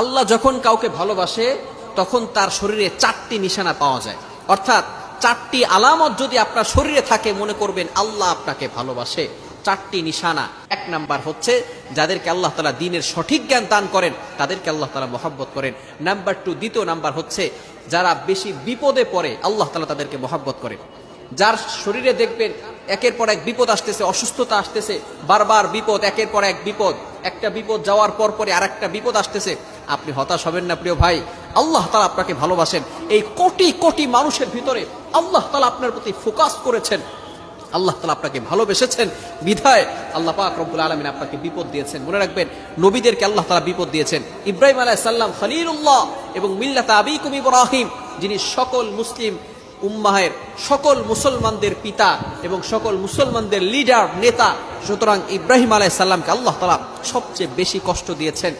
আল্লাহ যখন কাউকে ভালোবাসে তখন তার শরীরে 4টি নিশানা পাওয়া যায়, অর্থাৎ 4টি আলামত যদি আপনার শরীরে থাকে মনে করবেন আল্লাহ আপনাকে ভালোবাসে। 4টি নিশানা। 1 নাম্বার হচ্ছে যাদেরকে আল্লাহ তাআলা দ্বীনের সঠিক জ্ঞান দান করেন তাদেরকে আল্লাহ তাআলা মহব্বত করেন। নাম্বার 2, দ্বিতীয় নাম্বার হচ্ছে যারা বেশি বিপদে পড়ে আল্লাহ তাআলা তাদেরকে মহব্বত করেন। যার শরীরে দেখবেন একের পর এক বিপদ আসতেছে, অসুস্থতা আসতেছে, বারবার বিপদ, একের পর এক বিপদ, একটা বিপদ যাওয়ার পর পরে আরেকটা বিপদ আসতেছে, আপনি হতাশ হবেন না প্রিয় ভাই। আল্লাহ তাআলা আপনাকে ভালোবাসেন। এই কোটি কোটি মানুষের ভিতরে আল্লাহ তাআলা আপনার প্রতি ফোকাস করেছেন, আল্লাহ তাআলা আপনাকে ভালোবেসেছেন বিধায় আল্লাহ পাক রব্বুল আলামিন আপনাকে বিপদ দিয়েছেন। মনে রাখবেন নবীদেরকে আল্লাহ তাআলা বিপদ দিয়েছেন। ইব্রাহিম আলাইহিস সালাম খলিলুল্লাহ এবং মিল্লাতা আবিকুম ইব্রাহিম, যিনি সকল মুসলিম উম্মাহের সকল মুসলমানদের পিতা এবং সকল মুসলমানদের লিডার নেতা, সুতরাং ইব্রাহিম আলাইহিস সালামকে আল্লাহ তাআলা সবচেয়ে বেশি কষ্ট দিয়েছেন।